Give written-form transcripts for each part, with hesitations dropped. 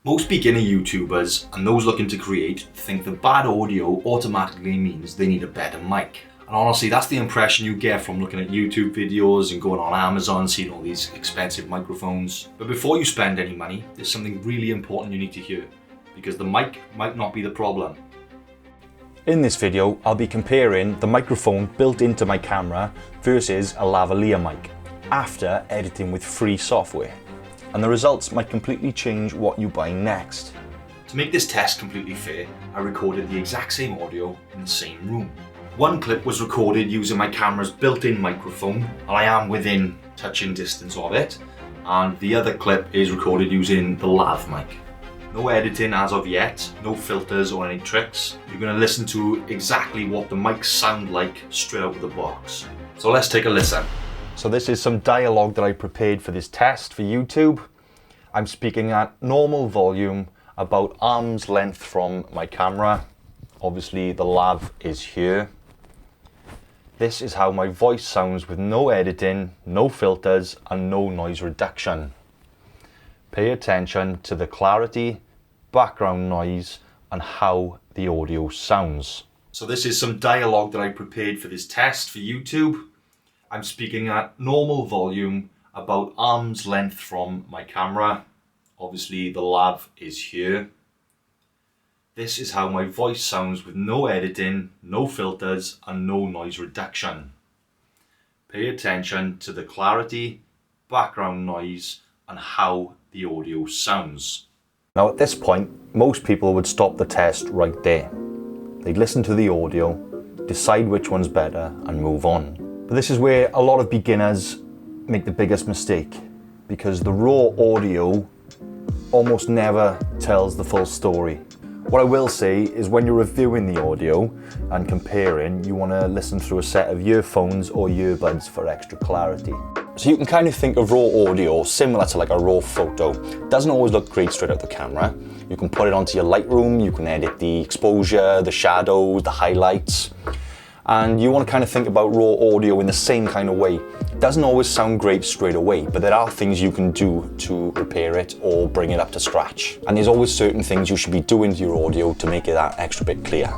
Most beginner YouTubers and those looking to create think that bad audio automatically means they need a better mic. And honestly, that's the impression you get from looking at YouTube videos and going on Amazon, seeing all these expensive microphones. But before you spend any money, there's something really important you need to hear, because the mic might not be the problem. In this video, I'll be comparing the microphone built into my camera versus a lavalier mic after editing with free software. And the results might completely change what you buy next. To make this test completely fair, I recorded the exact same audio in the same room. One clip was recorded using my camera's built-in microphone, and I am within touching distance of it, and the other clip is recorded using the lav mic. No editing as of yet, no filters or any tricks. You're going to listen to exactly what the mics sound like straight out of the box. So let's take a listen. So this is some dialogue that I prepared for this test for YouTube. I'm speaking at normal volume, about arm's length from my camera. Obviously the lav is here. This is how my voice sounds with no editing, no filters and no noise reduction. Pay attention to the clarity, background noise and how the audio sounds. So this is some dialogue that I prepared for this test for YouTube. I'm speaking at normal volume, about arm's length from my camera. Obviously the lav is here. This is how my voice sounds with no editing, no filters and no noise reduction. Pay attention to the clarity, background noise and how the audio sounds. Now at this point, most people would stop the test right there. They'd listen to the audio, decide which one's better and move on. But this is where a lot of beginners make the biggest mistake, because the raw audio almost never tells the full story. What I will say is when you're reviewing the audio and comparing, you want to listen through a set of earphones or earbuds for extra clarity. So you can kind of think of raw audio similar to like a raw photo. It doesn't always look great straight out the camera. You can put it onto your Lightroom, you can edit the exposure, the shadows, the highlights. And you want to kind of think about raw audio in the same kind of way. It doesn't always sound great straight away, but there are things you can do to repair it or bring it up to scratch. And there's always certain things you should be doing to your audio to make it that extra bit clear.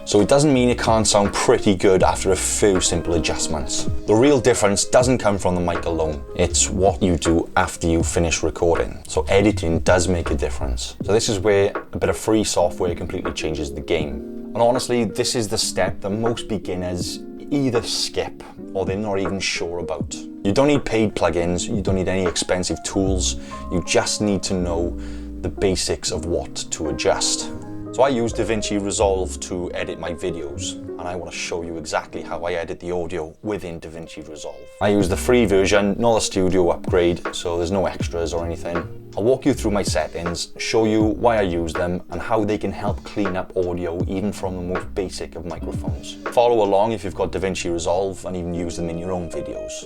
So it doesn't mean it can't sound pretty good after a few simple adjustments. The real difference doesn't come from the mic alone. It's what you do after you finish recording. So editing does make a difference. So this is where a bit of free software completely changes the game. And honestly, this is the step that most beginners either skip or they're not even sure about. You don't need paid plugins, you don't need any expensive tools, you just need to know the basics of what to adjust. So I use DaVinci Resolve to edit my videos, and I want to show you exactly how I edit the audio within DaVinci Resolve. I use the free version, not a studio upgrade, so there's no extras or anything. I'll walk you through my settings, show you why I use them and how they can help clean up audio even from the most basic of microphones. Follow along if you've got DaVinci Resolve and even use them in your own videos.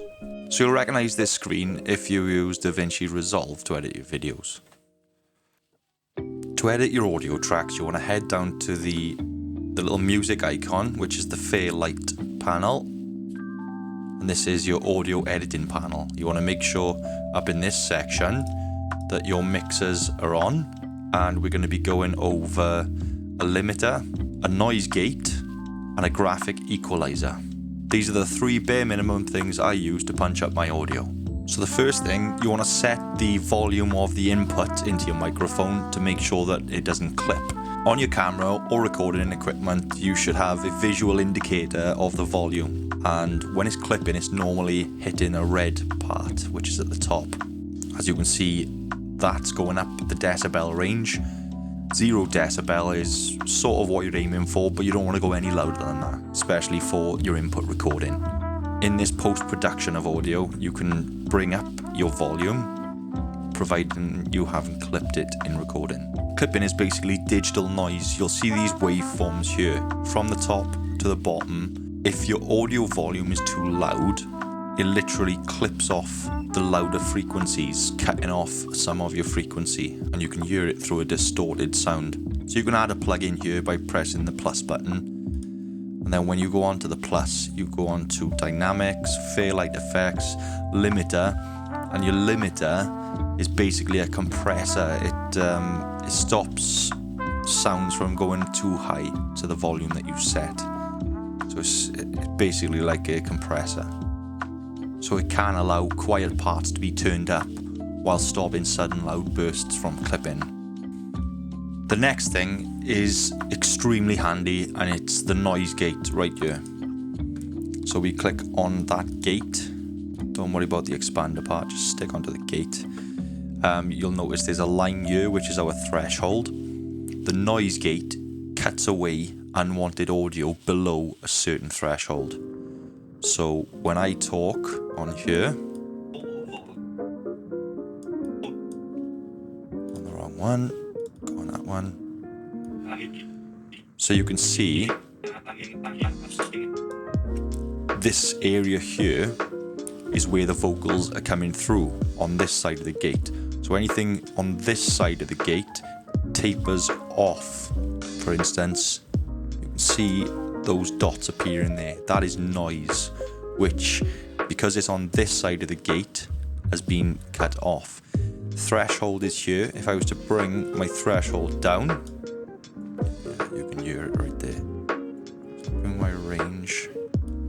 So you'll recognize this screen if you use DaVinci Resolve to edit your videos. To edit your audio tracks, you want to head down to the little music icon, which is the Fairlight panel. And this is your audio editing panel. You want to make sure up in this section that your mixers are on, and we're going to be going over a limiter, a noise gate and a graphic equalizer. These are the three bare minimum things I use to punch up my audio. So the first thing, you want to set the volume of the input into your microphone to make sure that it doesn't clip. On your camera or recording equipment, you should have a visual indicator of the volume, and when it's clipping, it's normally hitting a red part, which is at the top. As you can see, that's going up the decibel range. 0 decibel is sort of what you're aiming for, but you don't want to go any louder than that, especially for your input recording. In this post-production of audio, you can bring up your volume, providing you haven't clipped it in recording. Clipping is basically digital noise. You'll see these waveforms here, from the top to the bottom. If your audio volume is too loud, it literally clips off the louder frequencies, cutting off some of your frequency, and you can hear it through a distorted sound. So you can add a plugin here by pressing the plus button, and then when you go on to the plus, you go on to dynamics, Fairlight effects, limiter, and your limiter is basically a compressor. it stops sounds from going too high to the volume that you set. So it's basically like a compressor. So it can allow quiet parts to be turned up while stopping sudden loud bursts from clipping. The next thing is extremely handy, and it's the noise gate right here. So we click on that gate. Don't worry about the expander part, just stick onto the gate. You'll notice there's a line here, which is our threshold. The noise gate cuts away unwanted audio below a certain threshold. So when I talk on here, on the wrong one, go on that one. So you can see this area here is where the vocals are coming through on this side of the gate. So anything on this side of the gate tapers off. For instance, you can see those dots appearing there. That is noise, which, because it's on this side of the gate, has been cut off. Threshold is here. If I was to bring my threshold down, you can hear it right there. So bring my range,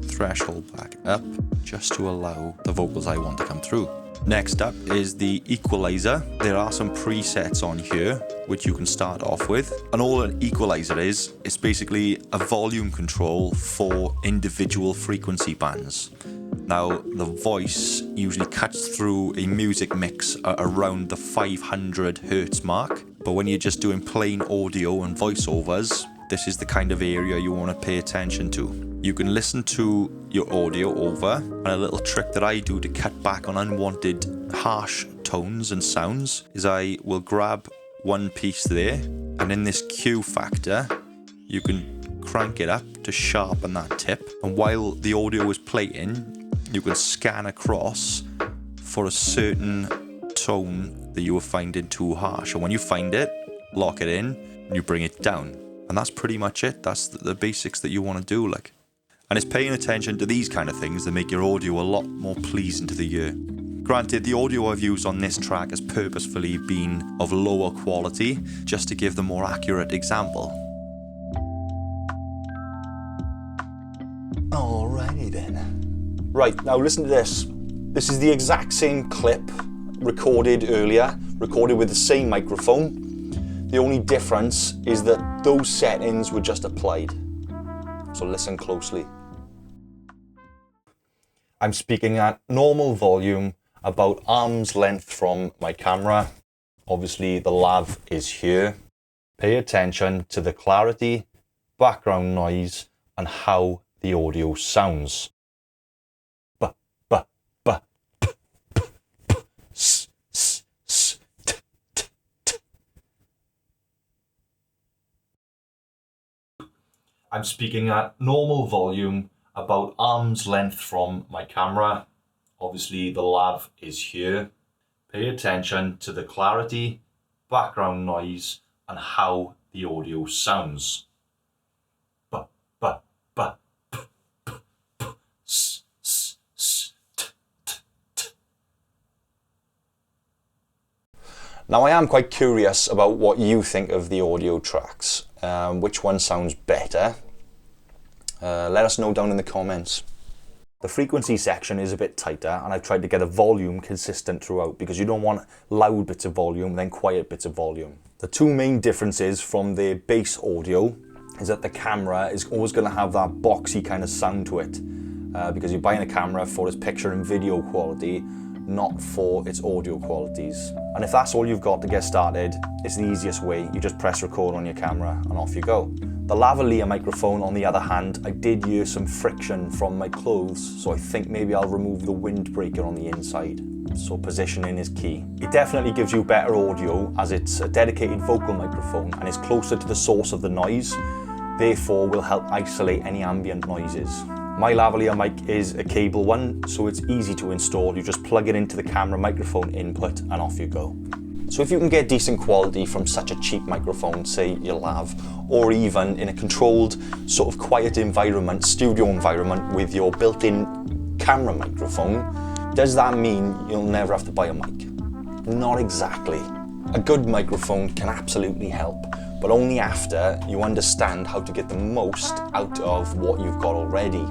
threshold back up, just to allow the vocals I want to come through. Next up is the equalizer. There are some presets on here which you can start off with, and all an equalizer is, it's basically a volume control for individual frequency bands. Now, the voice usually cuts through a music mix around the 500 Hertz mark, but when you're just doing plain audio and voiceovers, this is the kind of area you want to pay attention to. You can listen to your audio over, and a little trick that I do to cut back on unwanted harsh tones and sounds is I will grab one piece there, and in this Q factor, you can crank it up to sharpen that tip, and while the audio is playing, you can scan across for a certain tone that you were finding too harsh, and when you find it, lock it in, and you bring it down. And that's pretty much it. That's the basics that you want to do, like. And it's paying attention to these kind of things that make your audio a lot more pleasing to the ear. Granted, the audio I've used on this track has purposefully been of lower quality, just to give the more accurate example. Alrighty then. Right, now listen to this. This is the exact same clip recorded earlier, recorded with the same microphone. The only difference is that those settings were just applied. So listen closely. I'm speaking at normal volume, about arm's length from my camera. Obviously the lav is here. Pay attention to the clarity, background noise, and how the audio sounds. I'm speaking at normal volume, about arm's length from my camera. Obviously the lav is here. Pay attention to the clarity, background noise, and how the audio sounds. Now I am quite curious about what you think of the audio tracks. Which one sounds better? Let us know down in the comments. The frequency section is a bit tighter, and I've tried to get a volume consistent throughout because you don't want loud bits of volume then quiet bits of volume. The two main differences from the bass audio is that the camera is always going to have that boxy kind of sound to it because you're buying a camera for its picture and video quality, not for its audio qualities. And if that's all you've got to get started, it's the easiest way. You just press record on your camera and off you go. The lavalier microphone, on the other hand, I did hear some friction from my clothes, so I think maybe I'll remove the windbreaker on the inside. So positioning is key. It definitely gives you better audio as it's a dedicated vocal microphone and is closer to the source of the noise, therefore will help isolate any ambient noises. My lavalier mic is a cable one, so it's easy to install. You just plug it into the camera microphone input and off you go. So if you can get decent quality from such a cheap microphone, say your lav, or even in a controlled sort of quiet environment, studio environment with your built-in camera microphone, does that mean you'll never have to buy a mic? Not exactly. A good microphone can absolutely help, but only after you understand how to get the most out of what you've got already.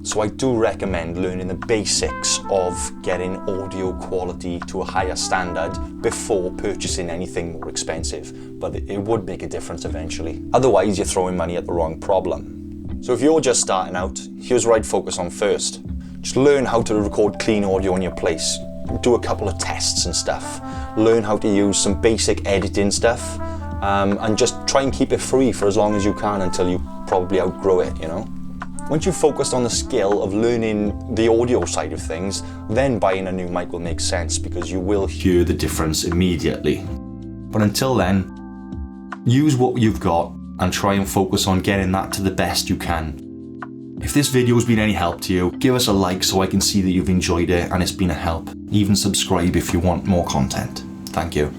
So I do recommend learning the basics of getting audio quality to a higher standard before purchasing anything more expensive, but it would make a difference eventually. Otherwise, you're throwing money at the wrong problem. So if you're just starting out, here's what I'd focus on first. Just learn how to record clean audio in your place. Do a couple of tests and stuff. Learn how to use some basic editing stuff, and just try and keep it free for as long as you can until you probably outgrow it, you know? Once you've focused on the skill of learning the audio side of things, then buying a new mic will make sense because you will hear the difference immediately. But until then, use what you've got and try and focus on getting that to the best you can. If this video has been any help to you, give us a like so I can see that you've enjoyed it and it's been a help. Even subscribe if you want more content. Thank you.